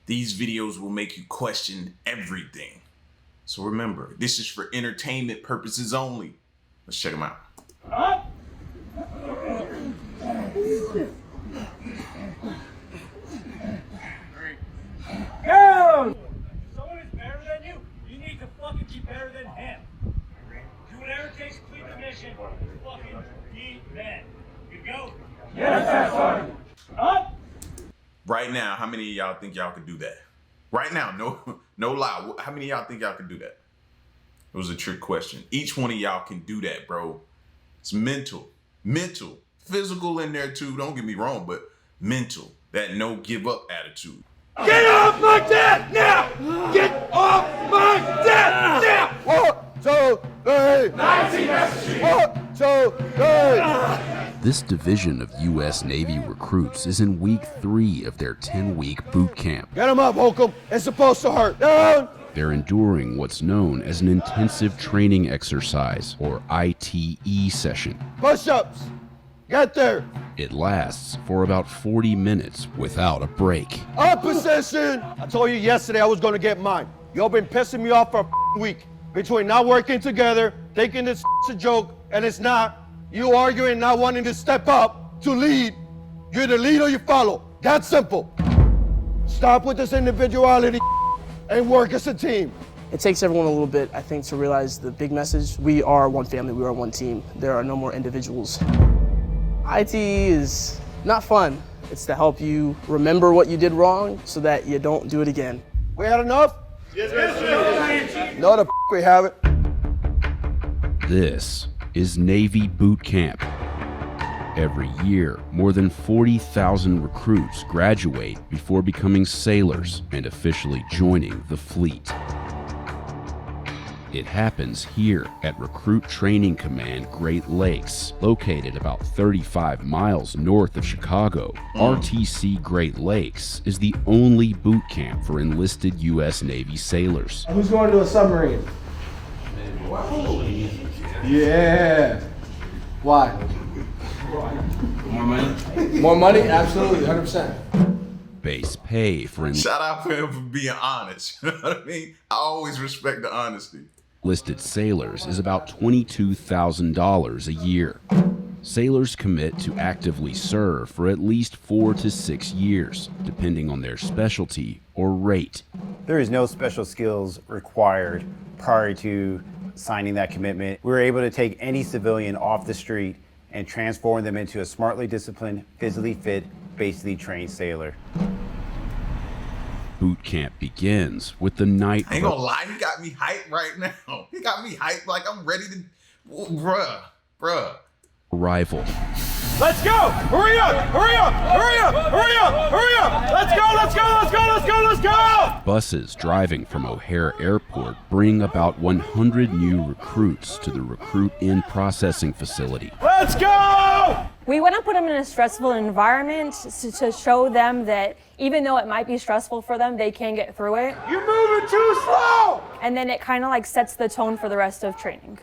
These videos will make you question everything. So remember, this is for entertainment purposes only. Let's check them out. Go! If someone is better than you, you need to fucking be better than him. Do whatever it takes to complete the mission. Fucking be men. You go? Yes, sir. Up! Right now, how many of y'all think y'all could do that? Right now, no lie. How many of y'all think y'all could do that? It was a trick question. Each one of y'all can do that, bro. It's mental, physical in there too. Don't get me wrong, but mental. That no give up attitude. Get off my deck now! Get off my deck now! 1, 2, 3. 19 messages. 1, 2, 3. This division of U.S. Navy recruits is in week 3 of their 10-week boot camp. Get him up, Holcomb. It's supposed to hurt. Down. They're enduring what's known as an intensive training exercise, or ITE session. Push-ups. Get there. It lasts for about 40 minutes without a break. Up position. I told you yesterday I was going to get mine. Y'all been pissing me off for a week. Between not working together, thinking this a joke, and it's not. You arguing, not wanting to step up to lead. You either lead or you follow. That's simple. Stop with this individuality and work as a team. It takes everyone a little bit, I think, to realize the big message. We are one family, we are one team. There are no more individuals. IT is not fun. It's to help you remember what you did wrong so that you don't do it again. We had enough? Yes, sir. No, the we have it. This is Navy boot camp. Every year, more than 40,000 recruits graduate before becoming sailors and officially joining the fleet. It happens here at Recruit Training Command Great Lakes, located about 35 miles north of Chicago. RTC Great Lakes is the only boot camp for enlisted U.S. Navy sailors. Who's going to a submarine? Yeah. Why? More money? More money? Absolutely, 100%. Base pay for Shout out for him for being honest. You know what I mean? I always respect the honesty. enlisted sailors is about $22,000 a year. Sailors commit to actively serve for at least 4 to 6 years, depending on their specialty or rate. There is no special skills required prior to signing that commitment. We were able to take any civilian off the street and transform them into a smartly disciplined, physically fit, basically trained sailor. Boot camp begins with the night. I ain't gonna lie, he got me hyped right now. He got me hyped like I'm ready to, bruh. Arrival. Let's go! Hurry up! Hurry up! Hurry up! Hurry up! Hurry up! Let's go! Let's go! Let's go! Let's go! Let's go! Buses driving from O'Hare Airport bring about 100 new recruits to the Recruit In Processing Facility. Let's go! We want to put them in a stressful environment to show them that even though it might be stressful for them, they can get through it. You're moving too slow! And then it kind of like sets the tone for the rest of training.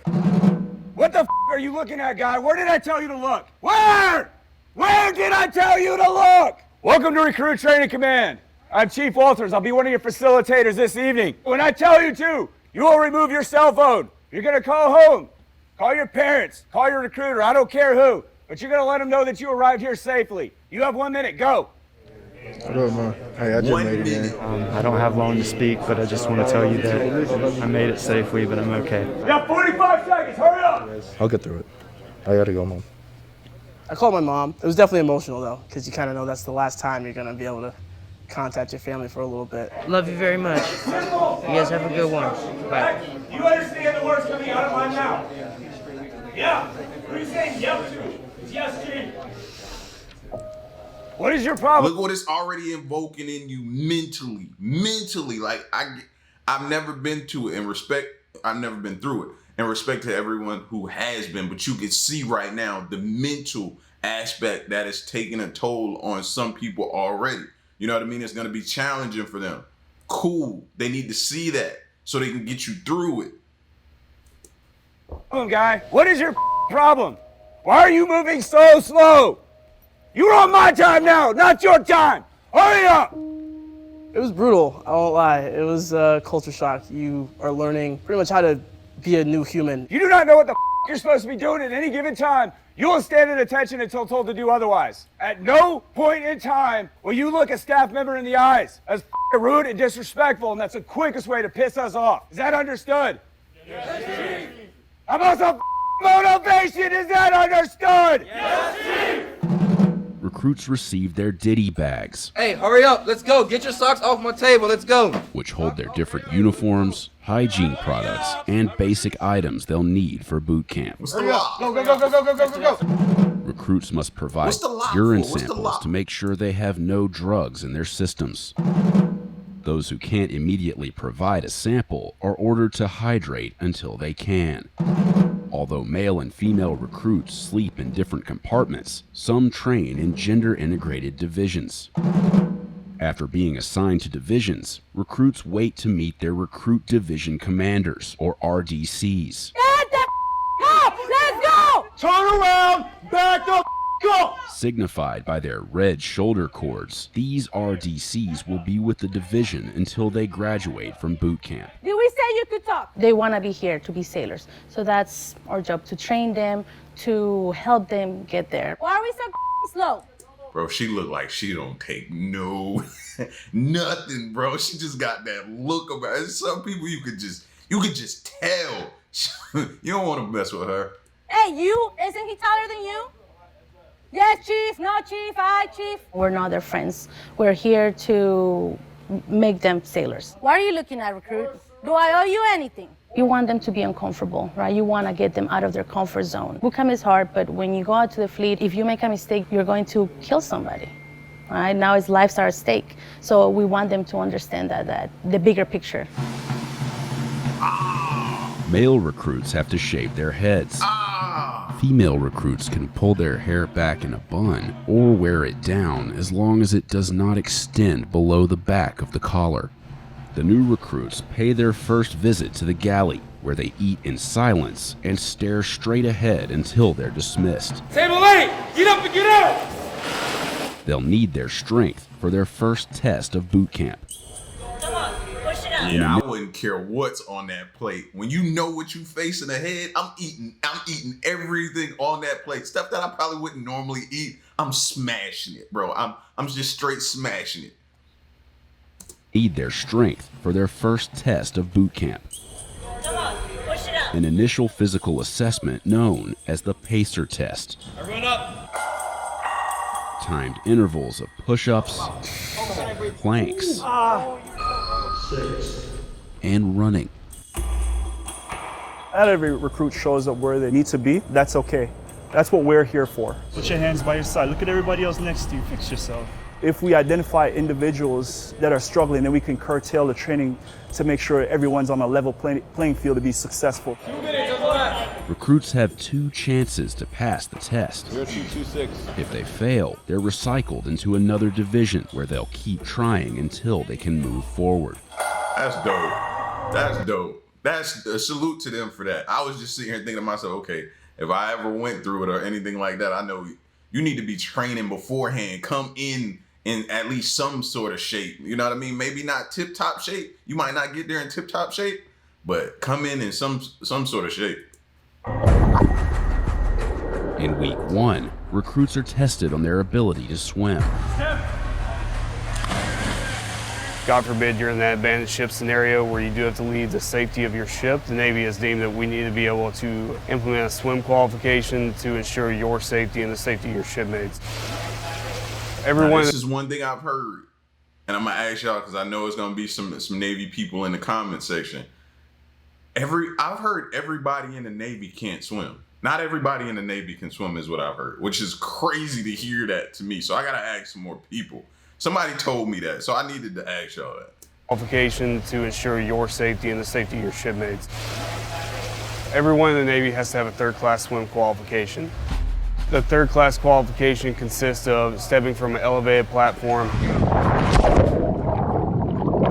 What the are you looking at, guy? Where did I tell you to look? Where? Where did I tell you to look? Welcome to Recruit Training Command. I'm Chief Walters. I'll be one of your facilitators this evening. When I tell you to, you will remove your cell phone. You're gonna call home, call your parents, call your recruiter, I don't care who, but you're gonna let them know that you arrived here safely. You have 1 minute, go. What up, man? Hey, I just made it in. I don't have long to speak, but I just want to tell you that I made it safely, but I'm okay. You got 45 seconds, hurry up! I'll get through it. I gotta go, Mom. I called my mom. It was definitely emotional, though, because you kind of know that's the last time you're going to be able to contact your family for a little bit. Love you very much. You guys have a good one. Bye. You understand the words coming out of my mouth? Yeah. Who are you saying yep to? It's yes, Chief. What is your problem? Look what it's already invoking in you mentally. Like I've never been to it, and respect. I've never been through it, and respect to everyone who has been. But you can see right now the mental aspect that is taking a toll on some people already. You know what I mean? It's going to be challenging for them. Cool. They need to see that so they can get you through it. Guy, what is your problem? Why are you moving so slow? You're on my time now, not your time. Hurry up! It was brutal, I won't lie. It was a culture shock. You are learning pretty much how to be a new human. You do not know what the you're supposed to be doing at any given time. You will stand at attention until told to do otherwise. At no point in time will you look a staff member in the eyes. That's rude and disrespectful, and that's the quickest way to piss us off. Is that understood? Yes, Chief. I'm also motivation. Is that understood? Yes, Chief. Recruits receive their ditty bags. Hey, hurry up. Let's go. Get your socks off my table. Let's go. Which hold their different uniforms, hygiene products, and basic items they'll need for boot camp. What's the lock? Go, go, go, go, go, go, go, go. Recruits must provide What's the lock urine for? What's the samples lock? to make sure they have no drugs in their systems. Those who can't immediately provide a sample are ordered to hydrate until they can. Although male and female recruits sleep in different compartments, some train in gender-integrated divisions. After being assigned to divisions, recruits wait to meet their recruit division commanders, or RDCs. Get the up! Let's go! Turn around, back up, go! Signified by their red shoulder cords, these RDCs will be with the division until they graduate from boot camp. Did we say you could talk? They want to be here to be sailors. So that's our job, to train them, to help them get there. Why are we so slow? Bro, she look like she don't take no nothing, bro. She just got that look about it. Some people you could just tell. You don't want to mess with her. Hey, you? Isn't he taller than you? Yes, Chief. No, Chief. Aye, Chief. We're not their friends. We're here to make them sailors. Why are you looking at recruits? Do I owe you anything? You want them to be uncomfortable, right? You want to get them out of their comfort zone. Boot camp is hard, but when you go out to the fleet, if you make a mistake, you're going to kill somebody, right? Now it's lives are at stake. So we want them to understand that the bigger picture. Male recruits have to shave their heads. Female recruits can pull their hair back in a bun or wear it down as long as it does not extend below the back of the collar. The new recruits pay their first visit to the galley, where they eat in silence and stare straight ahead until they're dismissed. Table 8, get up and get out! They'll need their strength for their first test of boot camp. Come on, push it up. Yeah, I wouldn't care what's on that plate. When you know what you facing ahead, I'm eating everything on that plate. Stuff that I probably wouldn't normally eat. I'm smashing it, bro. I'm just straight smashing it. Need their strength for their first test of boot camp. Come on, push it up. An initial physical assessment known as the pacer test. Everyone up. Timed intervals of push-ups, planks, and running. Not every recruit shows up where they need to be. That's okay. That's what we're here for. Put your hands by your side. Look at everybody else next to you. Fix yourself. If we identify individuals that are struggling, then we can curtail the training to make sure everyone's on a level playing field to be successful. 2 minutes on the left. Recruits have 2 chances to pass the test. 0226. If they fail, they're recycled into another division where they'll keep trying until they can move forward. That's dope. That's dope. That's a salute to them for that. I was just sitting here thinking to myself, okay, if I ever went through it or anything like that, I know you need to be training beforehand. Come in at least some sort of shape. You know what I mean? Maybe not tip-top shape. You might not get there in tip-top shape, but come in some sort of shape. In week 1, recruits are tested on their ability to swim. God forbid you're in that abandoned ship scenario where you do have to leave the safety of your ship. The Navy has deemed that we need to be able to implement a swim qualification to ensure your safety and the safety of your shipmates. Everyone. This is one thing I've heard, and I'm gonna ask y'all because I know it's gonna be some Navy people in the comment section. I've heard everybody in the Navy can't swim. Not everybody in the Navy can swim is what I've heard, which is crazy to hear that to me. So I gotta ask some more people. Somebody told me that, so I needed to ask y'all that. Qualification to ensure your safety and the safety of your shipmates. Everyone in the Navy has to have a third-class swim qualification. The third-class qualification consists of stepping from an elevated platform.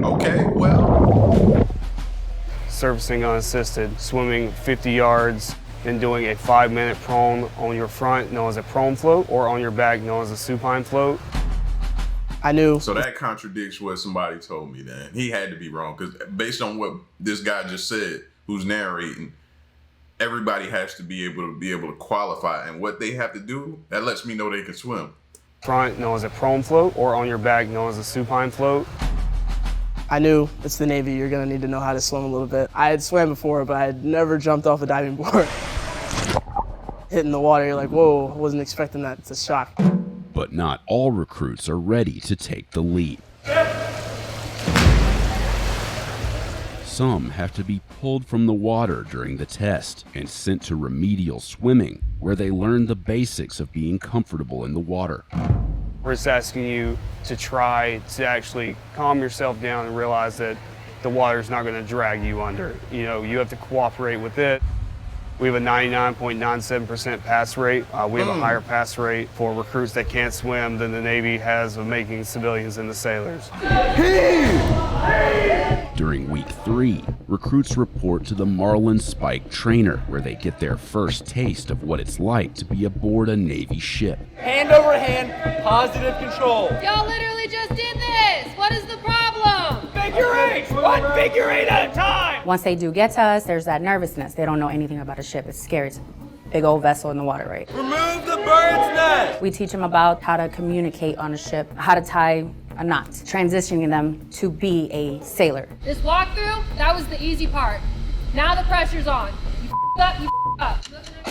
Okay, well. Surfacing unassisted, swimming 50 yards, then doing a 5-minute prone on your front, known as a prone float, or on your back, known as a supine float. I knew. So that contradicts what somebody told me then. He had to be wrong because based on what this guy just said, who's narrating, everybody has to be able to qualify. And what they have to do, that lets me know they can swim. Front, known as a prone float, or on your back, known as a supine float. I knew it's the Navy, you're gonna need to know how to swim a little bit. I had swam before, but I had never jumped off a diving board. Hitting the water, you're like, whoa, I wasn't expecting that. It's a shock. But not all recruits are ready to take the leap. Some have to be pulled from the water during the test and sent to remedial swimming, where they learn the basics of being comfortable in the water. We're just asking you to try to actually calm yourself down and realize that the water's not going to drag you under. You know, you have to cooperate with it. We have a 99.97% pass rate. We have a higher pass rate for recruits that can't swim than the Navy has of making civilians into sailors. During week 3, recruits report to the Marlin Spike trainer, where they get their first taste of what it's like to be aboard a Navy ship. Hand over hand, positive control. Y'all literally just did this. What is the problem? Figure 8, one figure 8 at a time. Once they do get to us, there's that nervousness. They don't know anything about a ship. It's scary. It's a big old vessel in the water, right? Remove the bird's nest. We teach them about how to communicate on a ship, how to tie a knot, transitioning them to be a sailor. This walkthrough, that was the easy part. Now the pressure's on. You up, you up.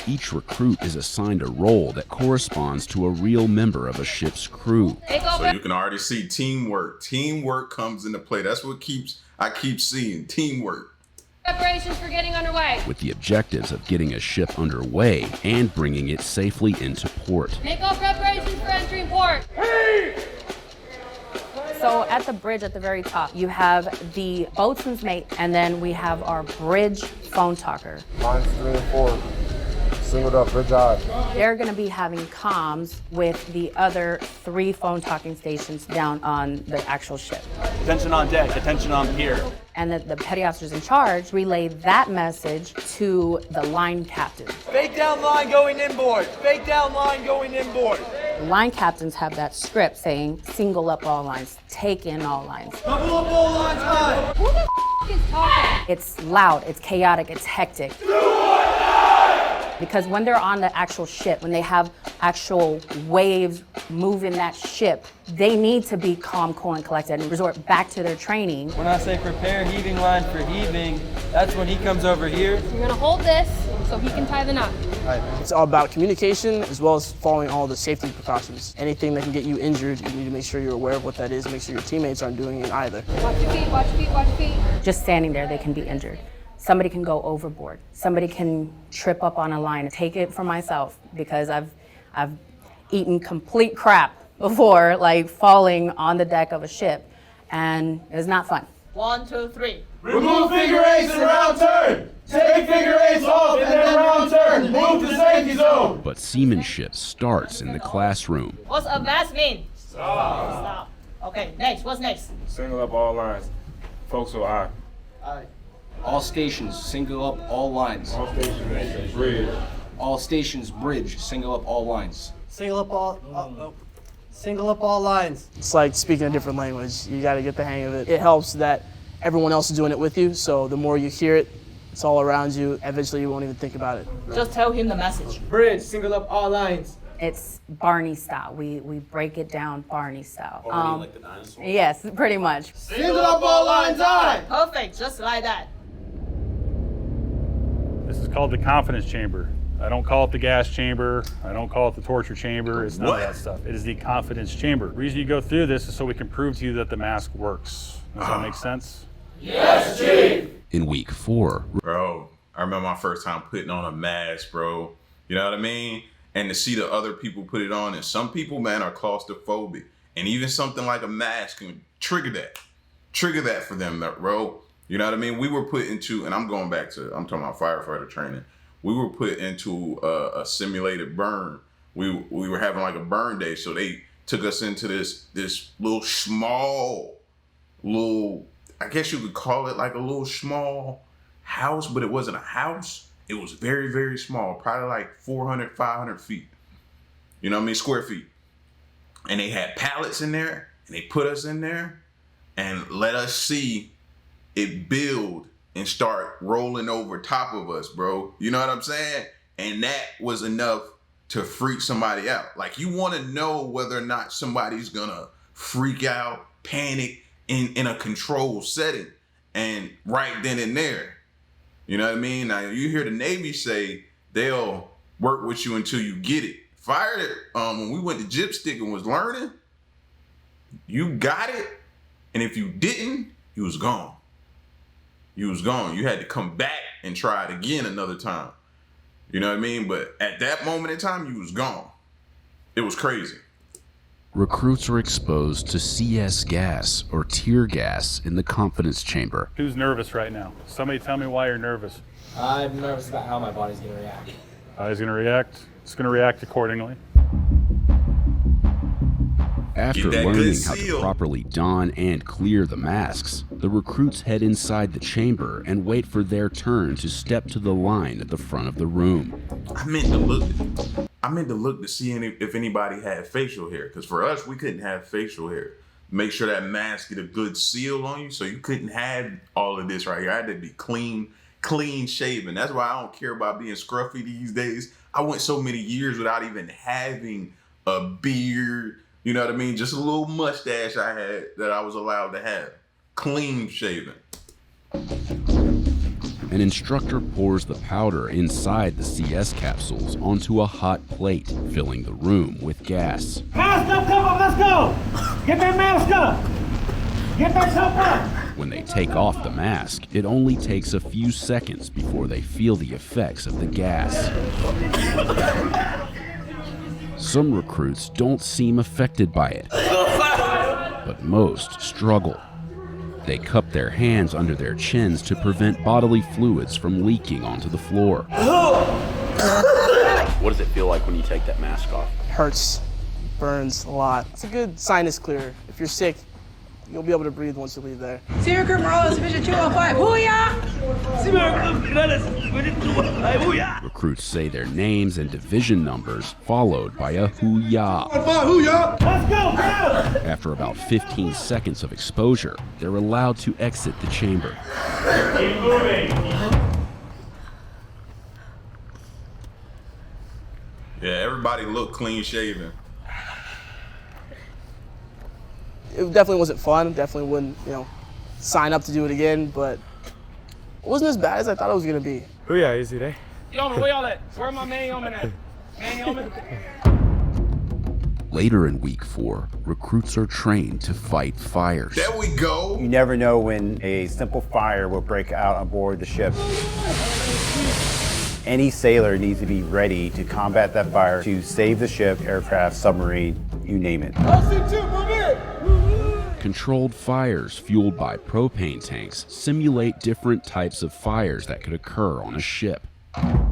Each recruit is assigned a role that corresponds to a real member of a ship's crew. So you can already see teamwork. Teamwork comes into play. That's what I keep seeing, teamwork. Preparations for getting underway. With the objectives of getting a ship underway and bringing it safely into port. Make all preparations for entering port. So at the bridge at the very top, you have the boatswain's mate, and then we have our bridge phone talker. Lines 3 and 4. Singled up, bridge eye. They're going to be having comms with the other 3 phone talking stations down on the actual ship. Attention on deck, attention on pier. And the petty officers in charge relay that message to the line captain. Fake down line going inboard. Fake down line going inboard. Line captains have that script saying, single up all lines, take in all lines. Double up all lines high. Who the is talking? It's loud, it's chaotic, it's hectic. Because when they're on the actual ship, when they have actual waves moving that ship, they need to be calm, cool, and collected and resort back to their training. When I say prepare heaving line for heaving, that's when he comes over here. You're gonna hold this so he can tie the knot. It's all about communication as well as following all the safety precautions. Anything that can get you injured, you need to make sure you're aware of what that is, make sure your teammates aren't doing it either. Watch your feet, watch your feet, watch your feet. Just standing there, they can be injured. Somebody can go overboard. Somebody can trip up on a line. Take it for myself because I've eaten complete crap before, like falling on the deck of a ship, and it's not fun. 1, 2, 3. Remove figure 8s and round turn. Take figure 8s off and then round turn. Move to safety zone. But seamanship starts in the classroom. What's advance mean? Stop. Okay, next. What's next? Single up all lines. Forecastle eye. Aye. All stations, single up all lines. All stations, bridge. All stations, bridge, single up all lines. Single up all lines. It's like speaking a different language. You gotta get the hang of it. It helps that everyone else is doing it with you, so the more you hear it, it's all around you. Eventually you won't even think about it. Just tell him the message. Bridge, single up all lines. It's Barney style. We break it down Barney style. Barney like the dinosaur? Yes, pretty much. Single up all lines high. Perfect, just like that. This is called the confidence chamber. I don't call it the gas chamber. I don't call it the torture chamber. It's none of that stuff. It is the confidence chamber. The reason you go through this is so we can prove to you that the mask works. Does that make sense? Yes, Chief. In week 4, Bro, I remember my first time putting on a mask, bro. You know what I mean? And to see the other people put it on, and some people, man, are claustrophobic. And even something like a mask can trigger that for them, bro. You know what I mean? We were put into, and I'm talking about firefighter training. We were put into a simulated burn. We were having like a burn day, so they took us into this little small, I guess you could call it like a little small house, but it wasn't a house. It was very, very small, probably like 400, 500 feet. You know what I mean? Square feet. And they had pallets in there, and they put us in there and let us see it build and start rolling over top of us, bro. You know what I'm saying? And that was enough to freak somebody out. Like, you want to know whether or not somebody's gonna freak out, panic in a controlled setting, and right then and there. You know what I mean? Now, you hear the Navy say they'll work with you until you get it. When we went to Gypstick and was learning, you got it, and if you didn't, you was gone. You was gone. You had to come back and try it again another time. You know what I mean? But at that moment in time, you was gone. It was crazy. Recruits are exposed to CS gas or tear gas in the confidence chamber. Who's nervous right now? Somebody tell me why you're nervous. I'm nervous about how my body's gonna react. How he's gonna react? It's gonna react accordingly. After learning how to properly don and clear the masks, the recruits head inside the chamber and wait for their turn to step to the line at the front of the room. I meant to look to see if anybody had facial hair, because for us, we couldn't have facial hair. Make sure that mask get a good seal on you, so you couldn't have all of this right here. I had to be clean shaven. That's why I don't care about being scruffy these days. I went so many years without even having a beard. You know what I mean? Just a little mustache I had that I was allowed to have. Clean shaven. An instructor pours the powder inside the CS capsules onto a hot plate, filling the room with gas. Mask up, come on, let's go! Get that mask up! Get that top up! When they take off the mask, it only takes a few seconds before they feel the effects of the gas. Some recruits don't seem affected by it, but most struggle. They cup their hands under their chins to prevent bodily fluids from leaking onto the floor. What does it feel like when you take that mask off? Hurts, burns a lot. It's a good sinus clearer. If you're sick, you'll be able to breathe once you leave there. Senior Recruit Morales, Division 205. Hoo-yah! Recruits say their names and division numbers, followed by a hoo-yah. Let's go, go! After about 15 seconds of exposure, they're allowed to exit the chamber. Keep moving. Yeah, everybody looked clean shaven. It definitely wasn't fun. Definitely wouldn't, sign up to do it again, but it wasn't as bad as I thought it was gonna be. Oh yeah, easy day. Yo, where y'all at? Where my man helmet at? Man helmet? Later in week 4, recruits are trained to fight fires. There we go. You never know when a simple fire will break out on board the ship. Any sailor needs to be ready to combat that fire to save the ship, aircraft, submarine, you name it. Controlled fires fueled by propane tanks simulate different types of fires that could occur on a ship. A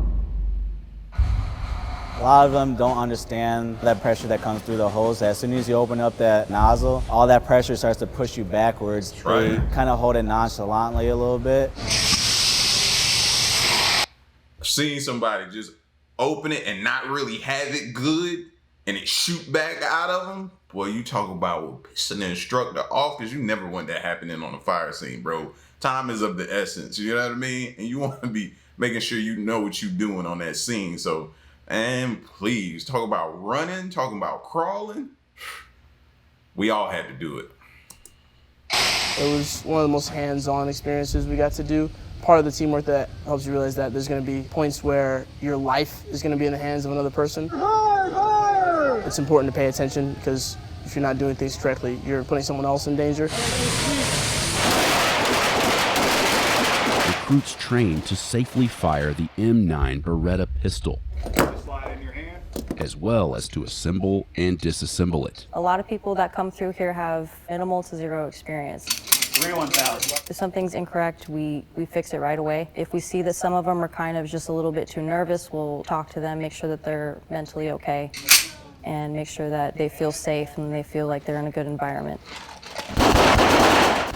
lot of them don't understand that pressure that comes through the hose. As soon as you open up that nozzle, all that pressure starts to push you backwards. Right. They kind of hold it nonchalantly a little bit. I've seen somebody just open it and not really have it good, and it shoot back out of them. Boy, you talk about pissing the instructor off, because you never want that happening on a fire scene, bro. Time is of the essence, you know what I mean? And you want to be making sure you know what you're doing on that scene. So, and please, talk about running, talking about crawling. We all had to do it. It was one of the most hands-on experiences we got to do. Part of the teamwork that helps you realize that there's going to be points where your life is going to be in the hands of another person. It's important to pay attention, because if you're not doing things correctly, you're putting someone else in danger. Recruits trained to safely fire the M9 Beretta pistol, as well as to assemble and disassemble it. A lot of people that come through here have minimal to zero experience. If something's incorrect, we fix it right away. If we see that some of them are kind of just a little bit too nervous, we'll talk to them, make sure that they're mentally okay, and make sure that they feel safe and they feel like they're in a good environment.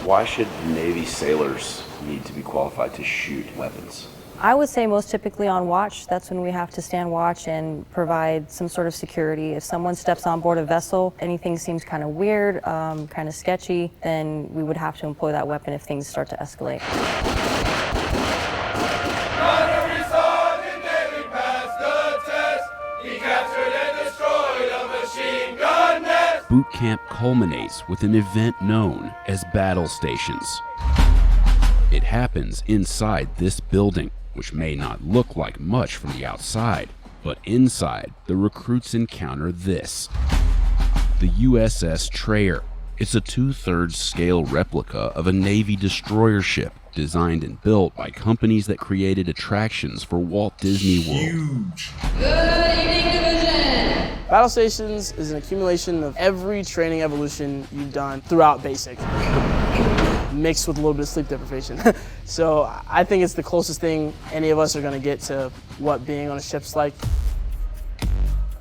Why should Navy sailors need to be qualified to shoot weapons? I would say most typically on watch. That's when we have to stand watch and provide some sort of security. If someone steps on board a vessel, anything seems kind of weird, kind of sketchy, then we would have to employ that weapon if things start to escalate. Boot camp culminates with an event known as battle stations. It happens inside this building, which may not look like much from the outside, but inside, the recruits encounter this. The USS Trayer. It's a 2/3 scale replica of a Navy destroyer ship designed and built by companies that created attractions for Walt Disney World. Huge. Good evening, division. Battle stations is an accumulation of every training evolution you've done throughout basic, mixed with a little bit of sleep deprivation. So I think it's the closest thing any of us are gonna get to what being on a ship's like.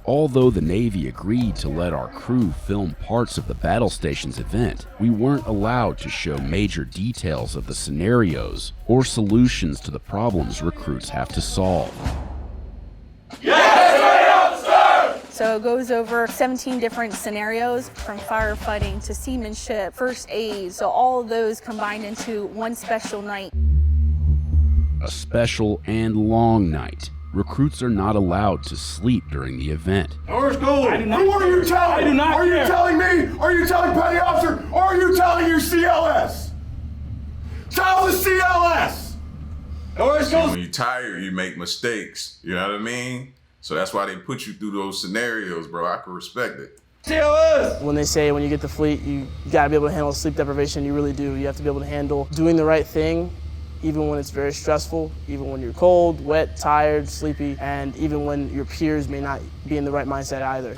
Although the Navy agreed to let our crew film parts of the battle stations event, we weren't allowed to show major details of the scenarios or solutions to the problems recruits have to solve. So it goes over 17 different scenarios, from firefighting to seamanship, first aid, so all of those combined into one special night. A special and long night. Recruits are not allowed to sleep during the event. Where's gold? Who are you telling? I do not Are care. you telling me? Are you telling petty officer? Or are you telling your CLS? Tell the CLS! Where's See, gold? when you're tired, you make mistakes. You know what I mean? So that's why they put you through those scenarios, bro. I can respect it. CLS! When they say when you get the fleet, you gotta be able to handle sleep deprivation, you really do. You have to be able to handle doing the right thing, even when it's very stressful, even when you're cold, wet, tired, sleepy, and even when your peers may not be in the right mindset either.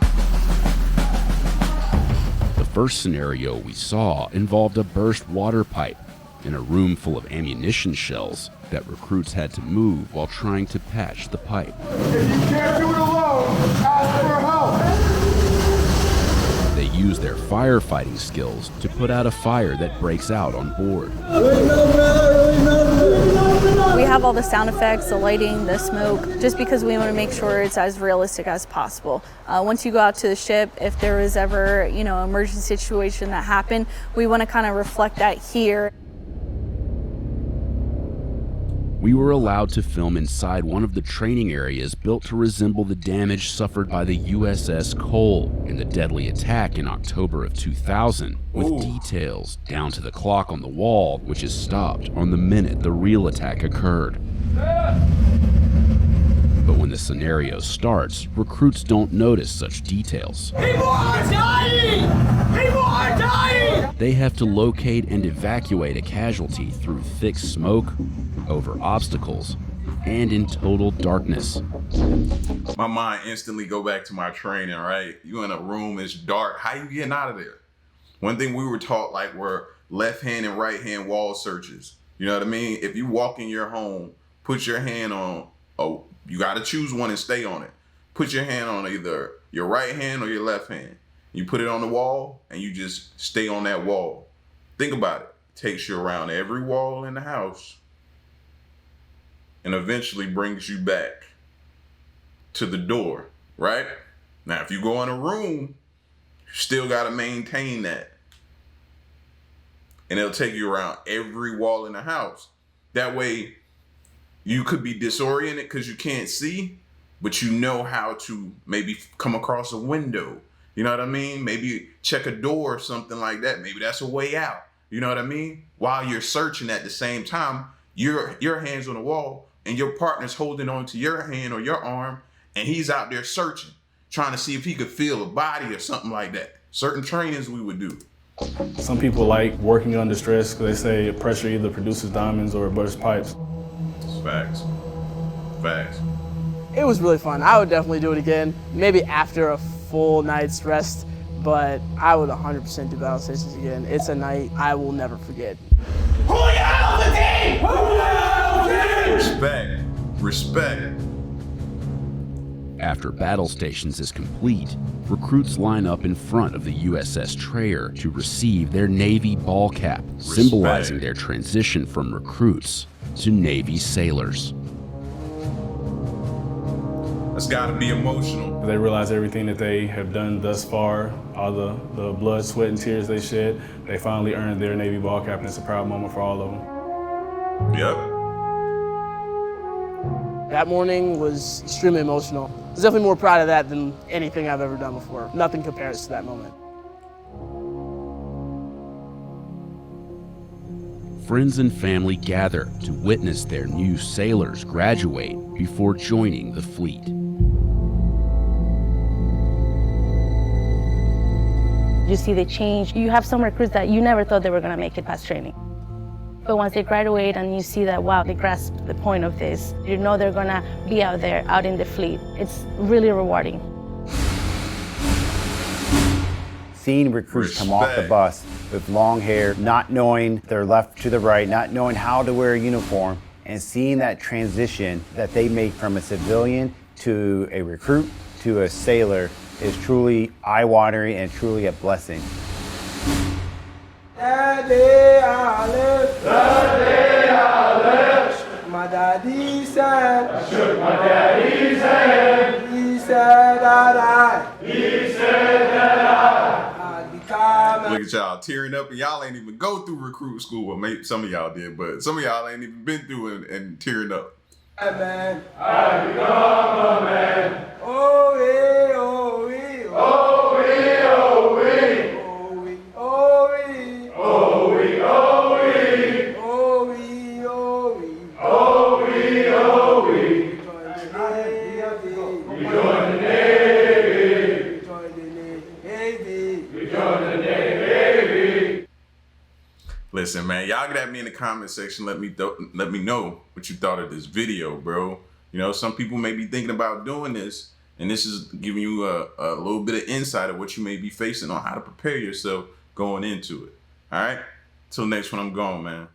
The first scenario we saw involved a burst water pipe in a room full of ammunition shells that recruits had to move while trying to patch the pipe. If you can't do it alone, ask for help. They use their firefighting skills to put out a fire that breaks out on board. We have all the sound effects, the lighting, the smoke, just because we want to make sure it's as realistic as possible. Once you go out to the ship, if there was ever, emergency situation that happened, we want to kind of reflect that here. We were allowed to film inside one of the training areas built to resemble the damage suffered by the USS Cole in the deadly attack in October of 2000, with details down to the clock on the wall, which is stopped on the minute the real attack occurred. But when the scenario starts, recruits don't notice such details. People are dying! People are dying! They have to locate and evacuate a casualty through thick smoke, over obstacles, and in total darkness. My mind instantly go back to my training, right? You in a room, it's dark. How you getting out of there? One thing we were taught were left hand and right hand wall searches. You know what I mean? If you walk in your home, put your hand on, you got to choose one and stay on it. Put your hand on either your right hand or your left hand. You put it on the wall and you just stay on that wall. Think about it. It takes you around every wall in the house and eventually brings you back to the door, right? Now, if you go in a room, you still got to maintain that. And it'll take you around every wall in the house. That way, you could be disoriented because you can't see, but you know how to maybe come across a window. You know what I mean? Maybe check a door or something like that. Maybe that's a way out. You know what I mean? While you're searching at the same time, your hand's on the wall and your partner's holding on to your hand or your arm, and he's out there searching, trying to see if he could feel a body or something like that. Certain trainings we would do. Some people like working under stress because they say pressure either produces diamonds or it bursts pipes. Facts. Facts. It was really fun. I would definitely do it again, maybe after a full night's rest, but I would 100% do battle stations again. It's a night I will never forget. Respect. Respect. After battle stations is complete, recruits line up in front of the USS Trayer to receive their Navy ball cap, symbolizing their transition from recruits to Navy sailors. It's gotta be emotional. They realize everything that they have done thus far, all the blood, sweat, and tears they shed. They finally earned their Navy ball cap, and it's a proud moment for all of them. Yep. That morning was extremely emotional. I was definitely more proud of that than anything I've ever done before. Nothing compares to that moment. Friends and family gather to witness their new sailors graduate before joining the fleet. You see the change. You have some recruits that you never thought they were going to make it past training. But once they graduate and you see that, wow, they grasp the point of this, you know they're going to be out there, out in the fleet. It's really rewarding. Seeing recruits come off the bus with long hair, not knowing their left to the right, not knowing how to wear a uniform, and seeing that transition that they make from a civilian to a recruit to a sailor is truly eye-watering and truly a blessing. Daddy, I live. Daddy, I live. My daddy said. I shook my daddy's hand. He said that I. He said that I'd become. Look at y'all tearing up, and y'all ain't even go through recruit school. Well, maybe some of y'all did, but some of y'all ain't even been through it and tearing up. Man, I become a man. Oh, we, oh, we, oh, we, oh, we, oh, we, oh, we, oh, we, oh, we, oh, we, oh, we, oh, we, oh, we. We join the Navy. We join the Navy. We join the Navy. Listen, man, y'all get at me in the comment section. Let me know what you thought of this video, bro. You know, some people may be thinking about doing this, and this is giving you a little bit of insight of what you may be facing on how to prepare yourself going into it. All right? Till next one, I'm gone, man.